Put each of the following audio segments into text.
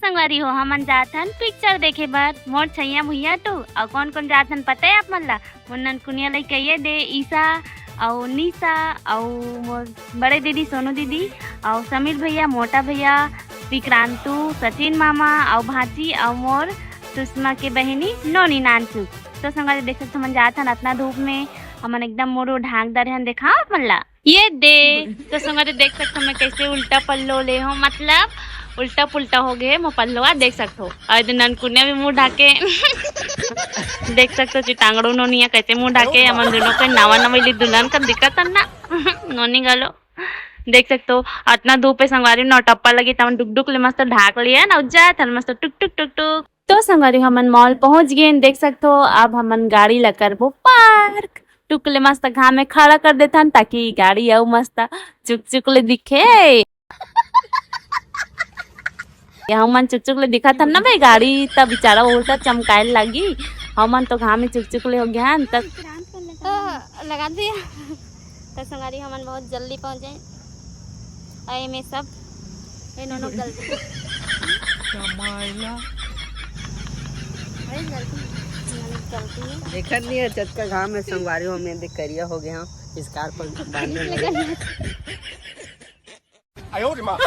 संगवारी हो हमन जाथन पिक्चर देखे बर मोर छैया भुइया तो और कौन कौन जाथन पता है आप मन ला मुन्नन कुनिया लई कहिए दे ईसा और निशा और मोर बड़े दीदी सोनू दीदी और समीर भैया मोटा भैया विक्रांतु सचिन मामा और भाची और मोर सुषमा के बहनी नोनी नानसू। तो संगवारी देख सकते हमन जाथन इतना धूप में हमन एकदम मोरो ढाक दरे हन देखा आप मन ला ये दे। तो संगवारी देख सकते मैं कैसे उल्टा पल्लो ले हो मतलब उल्टा पुल्टा हो गए मो पल्लवा देख सकते हो और ननकुनिया भी मुंह ढाके देख सकते हो चिटांगड़ो नोनिया कैसे मुंह ढाके हमन दोनों को नवा नवेली दुल्हन का दिक्कत है ना नोनी गालो देख सकते हो इतना धूप है संगवारी नौ टप्पा लगी तमन डुक डुक ले मस्त ढाक लिया ना जा थन मस्त टुक टुक टुक टुक। तो संगवारी हमन मॉल पहुंच गए देख सकते हो अब हमन गाड़ी ला करबो पार्क टुकले मस्त घाम में खड़ा कर देथन ताकि गाड़ी आउ मस्त चुक चुक ले दिखे हमन चुक चुक ले दिखा था ना भाई गाड़ी तब बेचारा उल्टा चमकाए लगी हमन तो घाम में चुक चुक ले हो गया तब लगा दिया। तो संगवारी हमन बहुत जल्दी पहुंचे आए में सब इन्होंने गलती देखत नहीं है चटका घाम में संगवारी हो में देख करिया हो गया इस कार पर बांधने लगे आयो रे मां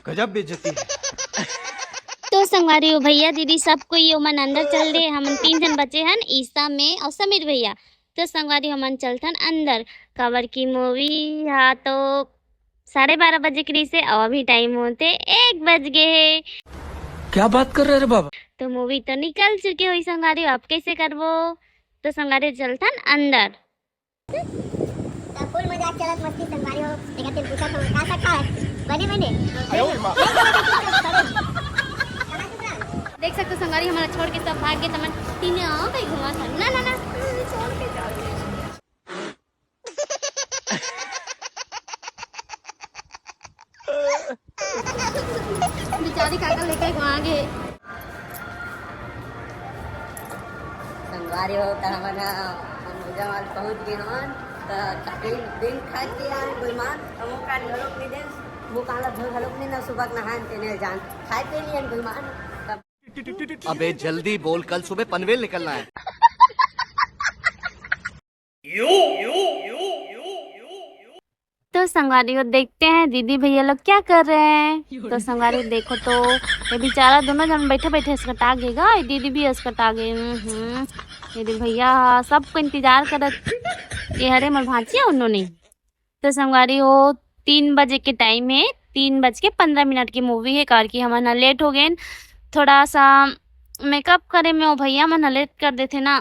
गजब बेइज्जती है। तो संगवारी हो भैया दीदी सब कोई ओमन अंदर चल दे हमन 3 जन बचे हन ईसा में और समीर भैया। तो संगवारी हमन चलथन अंदर कवर की मूवी हा तो 12:30 बजे करी से और अभी टाइम होते 1 बज गए। क्या बात कर रहे रे बाबा। तो मूवी तो निकल चुके हुई संगवारी अब कैसे करबो। तो संगवारी चलथन अंदर फुल मजाक चलत मस्ती संगवारी हो देखा तेल पूछा तो का सकता है बने बने देख सकते संगवारी हमारा छोड़ के सब भाग गए तमन तीन कहीं घुमा था ना ना ना छोड़ के जा बेचारी काका लेके वहां गए संगवारी हो त हमन जमाल पहुंच गए हन त दिन खा के आए गुलमान हमो का घलोक नहीं दे वो काला घलोक नहीं ना सुबह नहान तेने जान खाए पे लिए गुलमान। अबे जल्दी बोल कल सुबह पनवेल निकलना है। तो संगवारी देखते हैं दीदी भैया लोग क्या कर रहे हैं। तो संगवारी देखो तो ये बेचारा दोनों जन बैठे बैठे अस्कटा गएगा दीदी भी अस्कटा गए दीदी भैया सबको इंतजार करत ये हरे मर भांची है उन्होंने। तो संगवारी हो 3 बजे के टाइम है 3:15 की मूवी है कार की हमारा लेट हो गए थोड़ा सा मेकअप करे में वो भैया मन लेट कर देते ना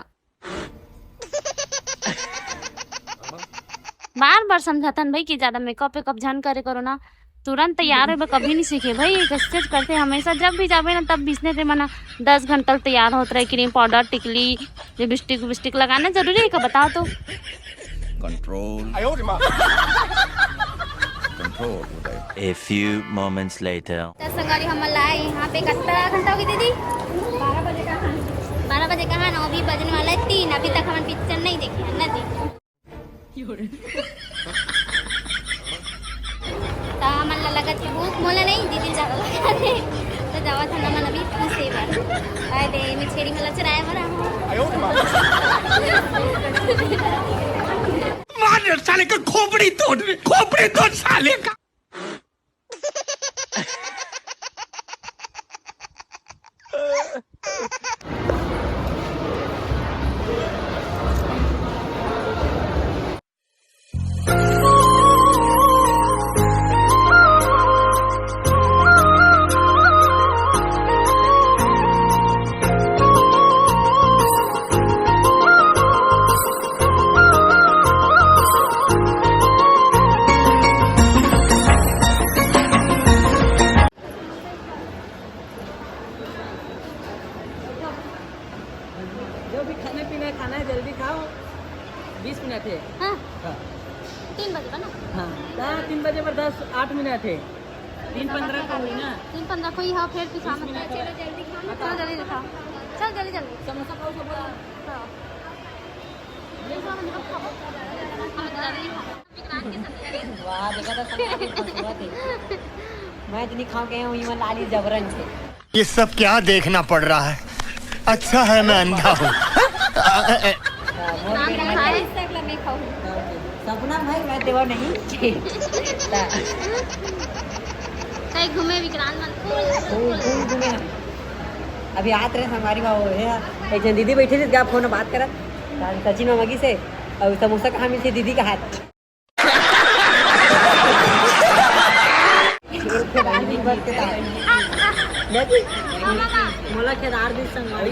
बार बार समझाता भाई कि ज्यादा मेकअप वेकअप झन करे करो ना तुरंत तैयार हो कभी नहीं सीखे भाई कैसे करते हमेशा जब भी जावे ना तब बीसने से मना 10 घंटा तैयार होता रहे क्रीम पाउडर टिकली लिपस्टिक विपस्टिक लगाना जरूरी है क्या बताओ तो control A few moments later. संगवारी हम लाए यहाँ पे कितना घंटा होगी दीदी 12 बजे कहाँ ना अभी बजने वाला है 3 अभी तक हम पिक्चर नहीं देखे है ना जी। तो हमन लगा कि भूख मोला नहीं दीदी ज्यादा लगा दे तो जावा था मन अभी पीसे बार आए दे मैं छेड़ी में लचराए बरा मार साले का खोपड़ी तोड़ साले का। जो भी खाने पीने खाना है जल्दी खाओ 20 मिनट है। हाँ 3 बजे बना हाँ 3 बजे पर 8 मिनट है 3:15 का हुई ना 3:15 कोई हाँ फिर पिछा मत चलो जल्दी खाओ चलो जल्दी दिखाओ चल जल्दी जल्दी समोसा खाओ सब वाह देखा था संगवारी खूबसूरत है। मैं इतनी खा के हूँ ये लाली जबरन से। ये सब क्या देखना पड़ रहा है? अच्छा है मैं अंधा हूँ। सपना भाई मैं देवा नहीं कहीं घूमे विक्रांत मन घूमे अभी आते रहे हमारी बाबू है एक जन दीदी बैठी थी क्या फोन में बात करा सचिन मगी से और समोसा कहाँ मिलती दीदी का हाथ मोला केदार दिन संगवारी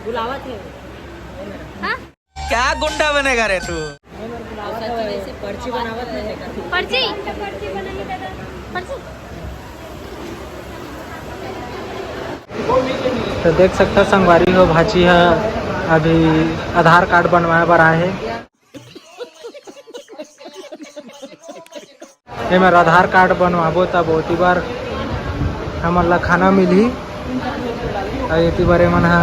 बुलावा थे क्या गुंडा बनेगा रे तू? पर्ची बनावत नहीं पर्ची तो देख सकता संगवारी हो भाची है अभी आधार कार्ड बनवाए बर आए है। ये मेरा आधार कार्ड बनवाबो तब ओती बार हमन ला खाना मिली और एती बार मन हा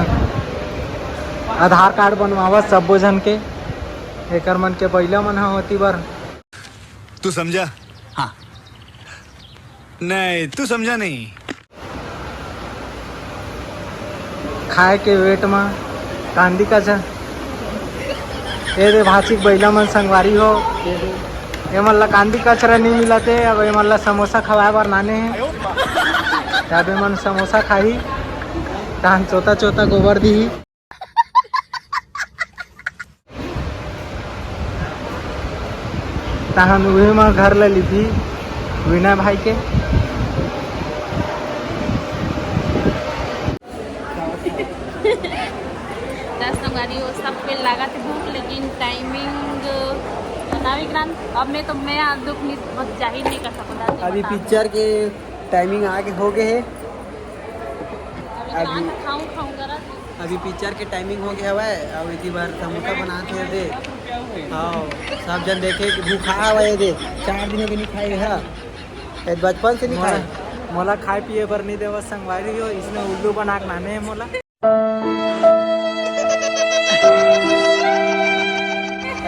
आधार कार्ड बनवावा सबो जन के एकर मन के पहला मन हा होती बार। तू समझा? हाँ। नहीं तू समझा नहीं। खाए के वेट में कांदी का जा ये दे भाची बैला मन संगवारी हो ये मन ला कांदी कचरा नहीं मिलते। अब ये मन ला समोसा खवाए बर नाने हैं तब मन समोसा खाही तहन चोता चोता गोबर दी तहन वही में घर ले ली थी विनय भाई के। संगवारी हो सब पे लगा थे भूख लेकिन टाइमिंग विक्रांत अब मैं दुख नहीं जाहिर नहीं कर सकता। अभी पिक्चर के टाइमिंग आगे हो गए है अभी पिक्चर के टाइमिंग हो गया है अब इसी बार समोसा बनाते हैं दे हाँ सब जन देखे कि भूखा हुआ है दे 4 दिन भी नहीं खाए है बचपन से नहीं खाए। मोला खाए पिए बर नहीं देवा संगवारी हो इसने उल्लू बना के नाने है मोला।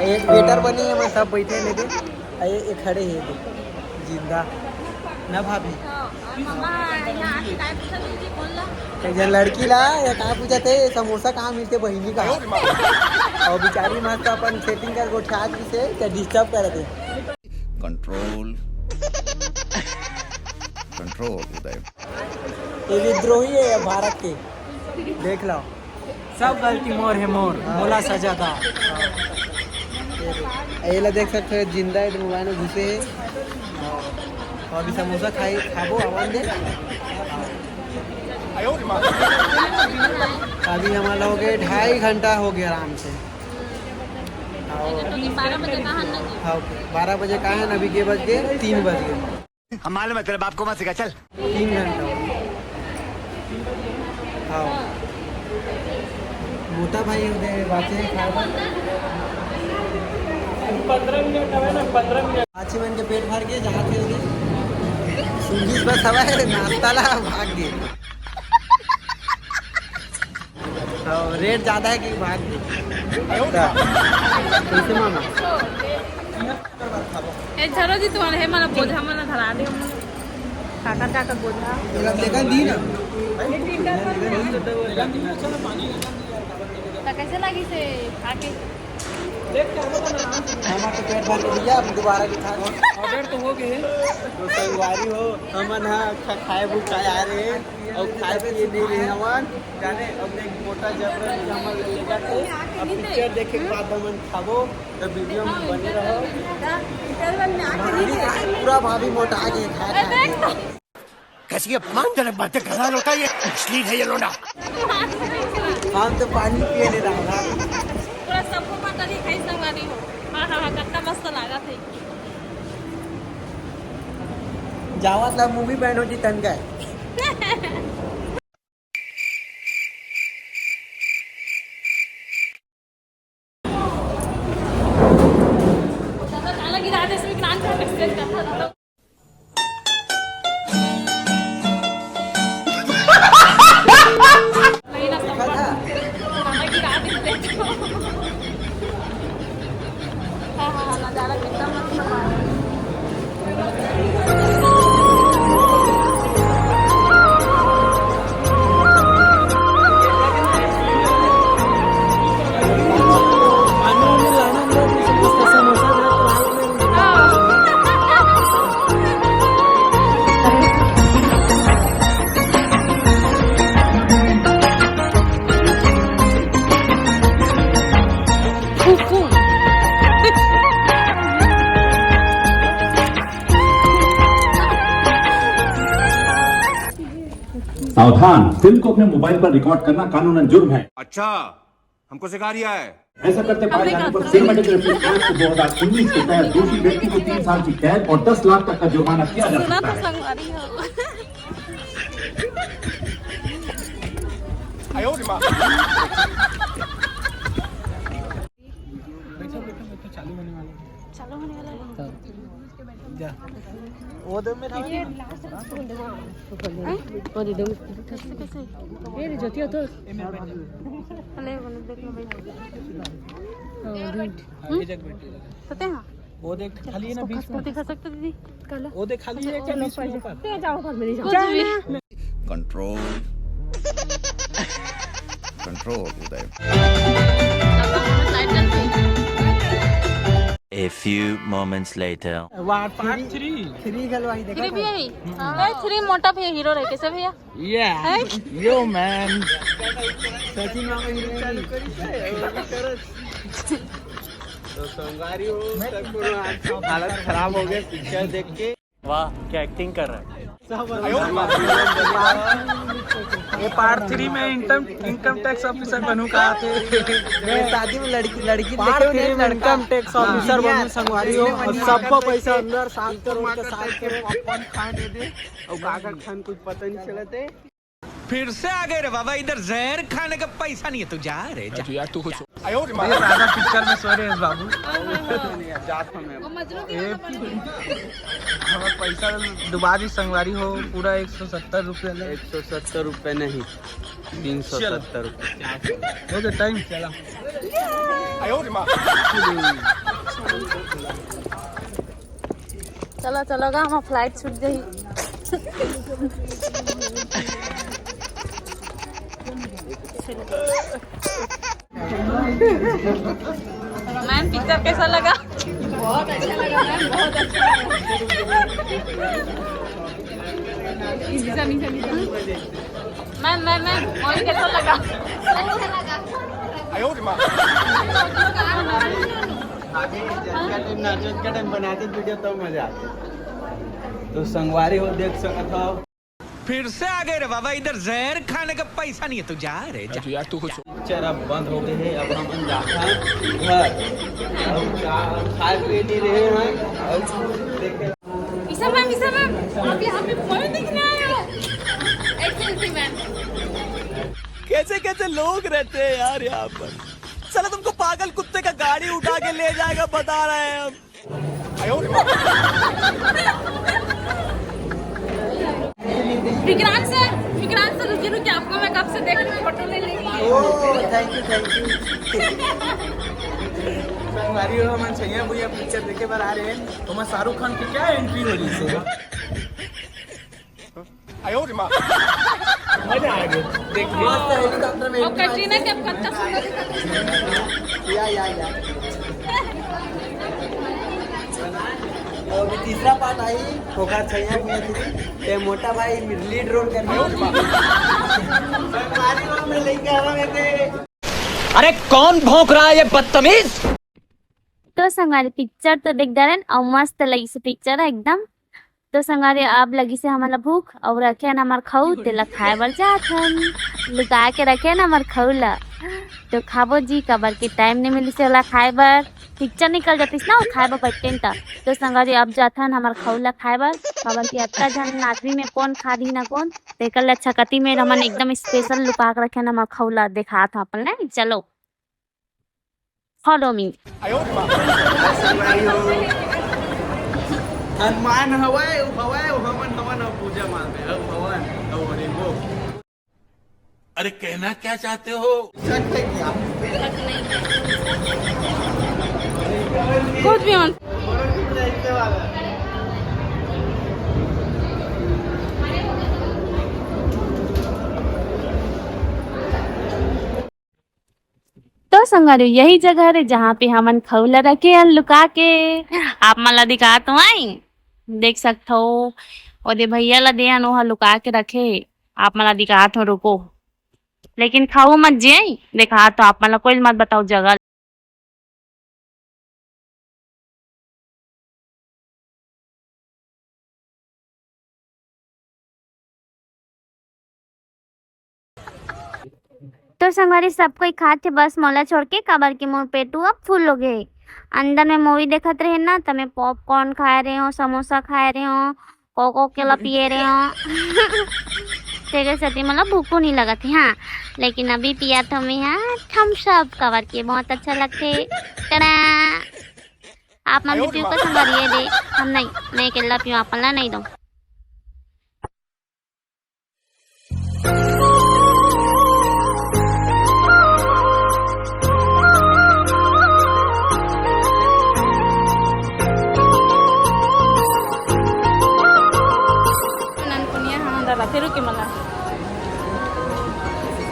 एक वेटर बनी है मैं सब बैठे नहीं दे ये खड़े है दे जिंदा ना भाभी एक जन लड़की ला या कहाँ पूछा थे समोसा कहाँ मिलते बहिनी का और बेचारी मस्त अपन सेटिंग कर गोठा से क्या डिस्टर्ब कर थे। कंट्रोल कंट्रोल उदय ये विद्रोही है भारत के देख लो सब गलती मोर है मोर मोला सजा था। ये ला देख सकते हो जिंदा है मोबाइल में घुसे है और अभी समोसा खाबो आवाज दे अभी हमारा हो गए 2.5 घंटा हो गया आराम से। 12 बजे कहाँ है अभी के बज गए 3 बज गए। हम मालूम है तेरे बाप को मत सिखा चल। 3 घंटा हाँ मोटा भाई बाचे बाची मन के पेट भर गए जहाँ थे सुंगी बस हवा है नाश्ता ला भाग गए रेट ज्यादा है कि भाग गए कैसे मामा ए झरो जी तुम्हारे है मला बोझा मला धरा दे काका बोझा देखा दी ना तो कैसे लगी से खाके हमारा तो पेट भर के दिया अब दोबारा भी खा ऑर्डर तो हो गए तो संगवारी हो हमन हाँ खाए भूख खाए आ रहे हैं और खाए पिए नहीं रहे हमन जाने अपने मोटा जबरन हमन ले जाते अब पिक्चर देखे के बाद हमन खाबो तो वीडियो में बने रहो पूरा भाभी मोटा आगे खा कैसी अपमानजनक बातें कर रहा लोटा ये अश्लील है ये लोटा। हम तो पानी पिए नहीं रहा पूरा सबको पता नहीं खाई संगवारी हो हाँ कितना मस्त लगा थे जावत ला मूवी बैंड होती तन का अलग इरादे से विक्रांत को एक्सप्रेस करता था। सावधान, फिल्म को अपने मोबाइल पर रिकॉर्ड करना कानूनन जुर्म है। अच्छा, हमको सिखा रिया है। ऐसा करते पाए जाने पर सिनेमैटोग्राफी एक्ट 2019 के तहत दोषी व्यक्ति को 3 साल की कैद और 10 लाख तक का जुर्माना किया जा सकता है। वो देख खाली है ना बीच में दिखा सकते दीदी वो देख खाली है क्या बीच में control control Uday. A few moments later. Part 3 गलवाई देखा थ्री भी है थ्री मोटा भैया हीरो रहे कैसे भैया यो मैन सचिन मामा हीरो चालू करी तो संगारी हो सबको हालत खराब हो गया पिक्चर देख के। वाह क्या एक्टिंग कर रहा है। ये पार्ट 3 में इनकम टैक्स ऑफिसर बनू कहा थे। शादी में लड़की पार्ट 3 में इनकम टैक्स ऑफिसर बनू संगवारी हो और सबको पैसा अंदर 7 करोड़ के 7 करोड़ पॉपकॉर्न खाने दे और काका खान कुछ पता नहीं चलते। फिर से आ गए रे बाबा, इधर जहर खाने का पैसा नहीं है, तू जा रे जा। यार तू कुछ राजा पिक्चर में सो रहे हैं बाबू। हमारा पैसा डुबा दी संगवारी हो पूरा 170 रुपये। 170 रुपये नहीं 370 रुपये। ओके टाइम चला। चलो चलो गा हमारा फ्लाइट छूट गई। मैम पिक्चर कैसा लगा? बहुत अच्छा लगा मैम, बहुत अच्छा मैम मूवी कैसा लगा? नाचत का टाइम बनाते वीडियो तो मजा आता। तो संगवारी हो देख सकता हो। फिर से आ गए रे बाबा, इधर जहर खाने का पैसा नहीं है, तू जा रे जा। यार तू कुछ पिक्चर अब बंद हो गए हैं। अब हम जाते हैं घर और खाए पिए नहीं रहे हैं और देखे ईसा मैम आप यहाँ पे मूवी देखने आए हो? Excellency ma'am. कैसे कैसे लोग रहते हैं यार यहाँ पर। चलो तुमको पागल कुत्ते का गाड़ी उठा के ले जाएगा, बता रहे हैं हम। विक्रांत सर रुकिए आपको मैं कब से देख रही हूँ, फोटो ले लेंगे। ओह थैंक यू संगवारी हो। हम सैया भैया पिक्चर देखे बार आ रहे हैं। तो मैं शाहरुख खान की क्या एंट्री हो रही है? मजा आ गया देखिए। हेलीकॉप्टर में और कटरीना कैफ कितना सुंदर दिखा। या और तीसरा पार्ट आई होगा छैया भैया थी ते मोटा भाई लीड रोल कर में लेके आ रहे थे। अरे कौन भौंक रहा है ये बदतमीज? तो संगारी पिक्चर तो देख डाले और मस्त लगी से पिक्चर है एकदम। तो संगारी अब लगी से हमारा भूख और रखे ना हमार खाऊ तेला खाए बर जात हम लुका के रखे ना हमार खाऊला तो खाबो जी कबर के टाइम नहीं मिली से वाला खाए बर पिक्चर निकल जाती ना खाए बर बैठते था। तो संगारी अब जाथन हमार खाऊला खाए बर कबर के अत्ता जन आदमी में कौन खा दी ना कौन तेकल अच्छा कती में हमन एकदम स्पेशल लुका के रखे ना हमार खाऊला देखा था अपन ने। चलो फॉलो मी। हनुमान हवाए हवन पूजा मानते हैं भगवान और वो। अरे कहना क्या चाहते हो? शक है क्या? कुछ भी मन तो संगारी यही जगह है जहाँ पे हमन खौला रखे हैं लुका के। आप मला दिखा तो आई देख सकते हो और भैया ला दे वहाँ लुका के रखे। आप मला दिखा तो रुको लेकिन खाओ मत जे देखा तो आप मला कोई मत बताओ जगह। तो संगवारी सब कोई खाते बस मोला छोड़ के, काबर के मोर पेटू अब फुल हो गए। अंदर में मूवी देखत रहे ना, तो मैं पॉपकॉर्न खा रहे हो, समोसा खा रहे हो, कोको केला पिए रहे हो। तेरे साथी मतलब भूखो नहीं लगा थी। हाँ, लेकिन अभी पिया था मैं यहाँ थम्स अप, काबर के बहुत अच्छा लगते। टड़ा, आप मन भी पियो का संगवारी दे, हम नहीं, मैं केला पियो, आप नहीं दो। फिर के मला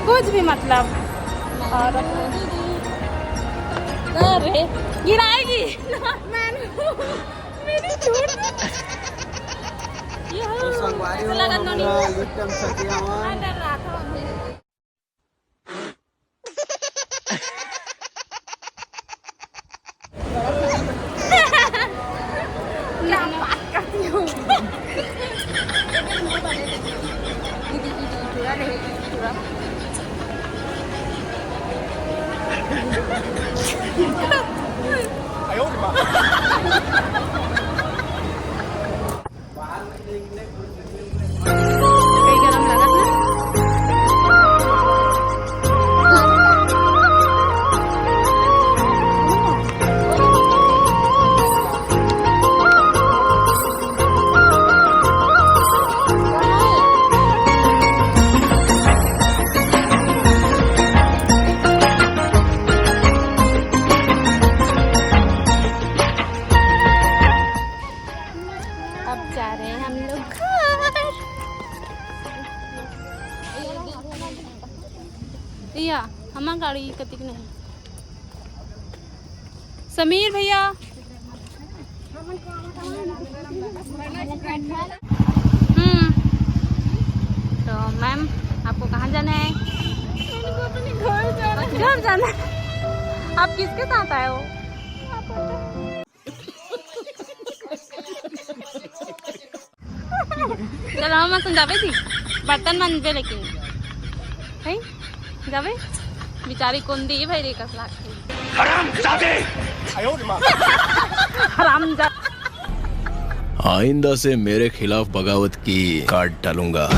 कुछ भी मतलब और अरे गिराएगी मेरी झूठ तो संगवारी हो हमरा लिप्टम सतियावन डर रहा था। क्या बात करती हूँ। अब जा रहे हैं हम लोग घर। भैया हमारा गाड़ी कतिक नहीं। समीर भैया तो मैम आपको कहाँ जाना है? घर जाना है। आप किसके साथ आए हो? चलो हम जावे थी बर्तन मन पे, लेकिन है जावे बिचारी कौन दी भाई रे कसला हराम आइंदा से मेरे खिलाफ बगावत की कार्ड डालूंगा।